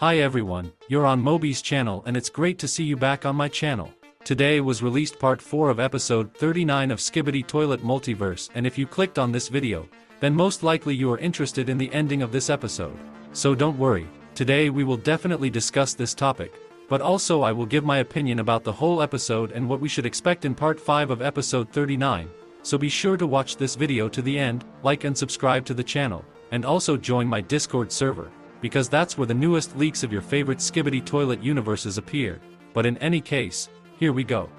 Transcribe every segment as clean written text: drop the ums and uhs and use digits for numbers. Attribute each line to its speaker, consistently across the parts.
Speaker 1: Hi everyone, you're on Mobi's channel and it's great to see you back on my channel. Today was released part 4 of episode 39 of Skibidi Toilet Multiverse, and if you clicked on this video, then most likely you are interested in the ending of this episode. So don't worry, today we will definitely discuss this topic, but also I will give my opinion about the whole episode and what we should expect in part 5 of episode 39, so be sure to watch this video to the end, like and subscribe to the channel, and also join my Discord server, because that's where the newest leaks of your favorite Skibidi Toilet universes appear. But in any case, here we go.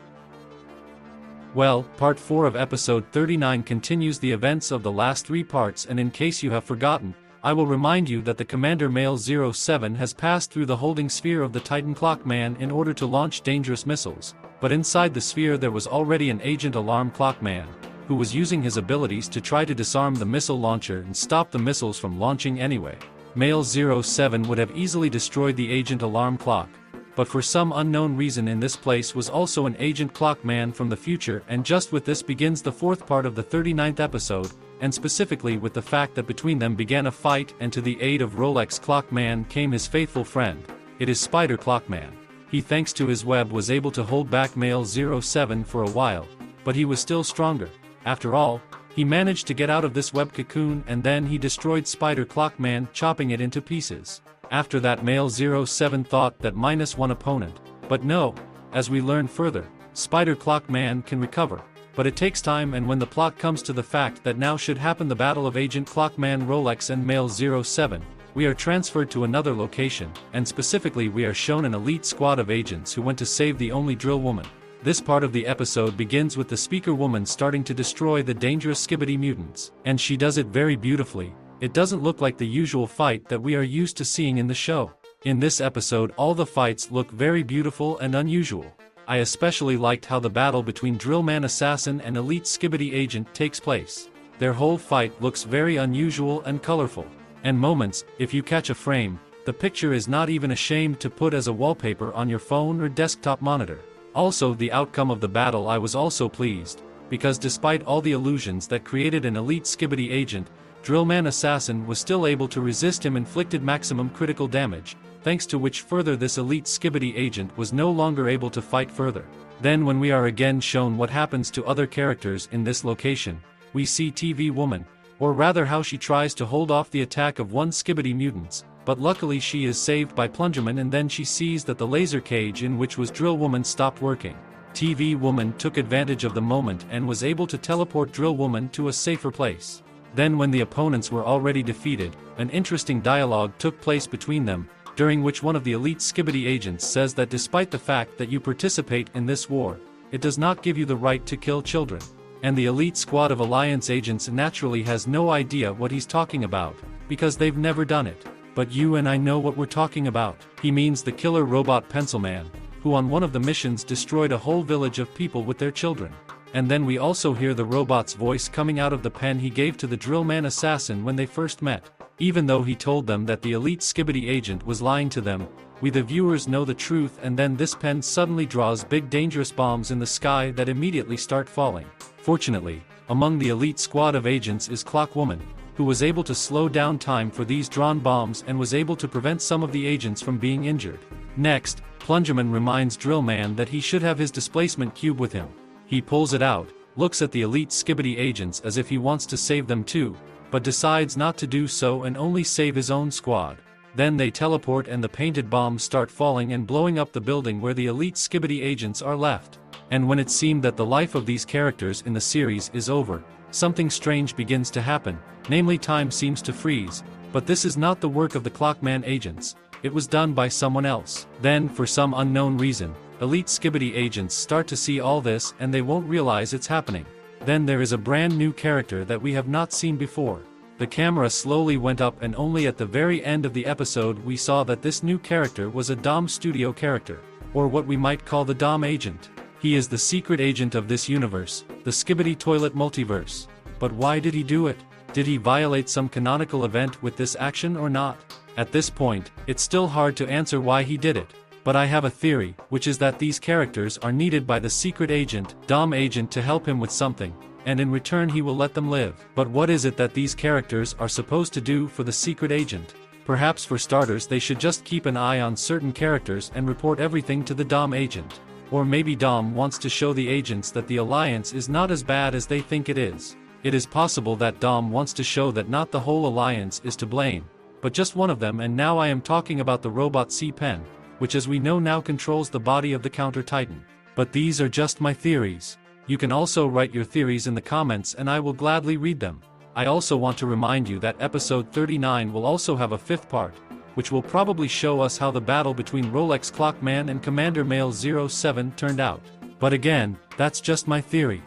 Speaker 1: Well, part 4 of episode 39 continues the events of the last 3 parts, and in case you have forgotten, I will remind you that the Commander Male 07 has passed through the holding sphere of the Titan Clockman in order to launch dangerous missiles, but inside the sphere there was already an Agent Alarm Clockman, who was using his abilities to try to disarm the missile launcher and stop the missiles from launching anyway. Male 07 would have easily destroyed the Agent Alarm Clock, but for some unknown reason in this place was also an Agent Clockman from the future, and just with this begins the 4th part of the 39th episode, and specifically with the fact that between them began a fight, and to the aid of Rolex Clockman came his faithful friend. It is Spider Clockman. He, thanks to his web, was able to hold back Male 07 for a while, but he was still stronger. After all, he managed to get out of this web cocoon, and then he destroyed Spider Clockman, chopping it into pieces. After that, Male 07 thought that -1 opponent, but no, as we learn further, Spider Clockman can recover. But it takes time, and when the plot comes to the fact that now should happen the battle of Agent Clockman, Rolex and Male 07, we are transferred to another location, and specifically we are shown an elite squad of agents who went to save the only drill woman. This part of the episode begins with the speaker woman starting to destroy the dangerous Skibidi mutants, and she does it very beautifully. It doesn't look like the usual fight that we are used to seeing in the show. In this episode all the fights look very beautiful and unusual. I especially liked how the battle between Drillman Assassin and Elite Skibidi Agent takes place. Their whole fight looks very unusual and colorful. And moments, if you catch a frame, the picture is not even ashamed to put as a wallpaper on your phone or desktop monitor. Also, the outcome of the battle I was also pleased, because despite all the illusions that created an elite Skibidi agent, Drillman Assassin was still able to resist him inflicted maximum critical damage, thanks to which further this elite Skibidi agent was no longer able to fight further. Then when we are again shown what happens to other characters in this location, we see TV Woman, or rather how she tries to hold off the attack of one Skibidi mutants, but luckily she is saved by Plungerman, and then she sees that the laser cage in which was Drill Woman stopped working. TV Woman took advantage of the moment and was able to teleport Drill Woman to a safer place. Then when the opponents were already defeated, an interesting dialogue took place between them, during which one of the elite Skibidi agents says that despite the fact that you participate in this war, it does not give you the right to kill children. And the elite squad of Alliance agents naturally has no idea what he's talking about, because they've never done it. But you and I know what we're talking about. He means the killer robot Pencilman, who on one of the missions destroyed a whole village of people with their children. And then we also hear the robot's voice coming out of the pen he gave to the Drillman Assassin when they first met. Even though he told them that the elite Skibidi agent was lying to them, we the viewers know the truth, and then this pen suddenly draws big dangerous bombs in the sky that immediately start falling. Fortunately, among the elite squad of agents is Clockwoman, who was able to slow down time for these drawn bombs and was able to prevent some of the agents from being injured. Next, Plungerman reminds Drillman that he should have his displacement cube with him. He pulls it out, looks at the elite Skibidi agents as if he wants to save them too, but decides not to do so and only save his own squad. Then they teleport and the painted bombs start falling and blowing up the building where the elite Skibidi agents are left. And when it seemed that the life of these characters in the series is over, something strange begins to happen, namely time seems to freeze, but this is not the work of the Clockman agents, it was done by someone else. Then, for some unknown reason, elite Skibidi agents start to see all this and they won't realize it's happening. Then there is a brand new character that we have not seen before. The camera slowly went up and only at the very end of the episode we saw that this new character was a Dom Studio character, or what we might call the Dom agent. He is the secret agent of this universe, the Skibidi Toilet Multiverse. But why did he do it? Did he violate some canonical event with this action or not? At this point, it's still hard to answer why he did it. But I have a theory, which is that these characters are needed by the secret agent, Dom agent, to help him with something, and in return he will let them live. But what is it that these characters are supposed to do for the secret agent? Perhaps for starters they should just keep an eye on certain characters and report everything to the Dom agent. Or maybe Dom wants to show the agents that the alliance is not as bad as they think it is. It is possible that Dom wants to show that not the whole alliance is to blame, but just one of them. And now I am talking about the robot C-Pen, which as we know now controls the body of the Counter Titan. But these are just my theories. You can also write your theories in the comments and I will gladly read them. I also want to remind you that episode 39 will also have a 5th part, which will probably show us how the battle between Rolex Clockman and Commander Male 07 turned out. But again, that's just my theory.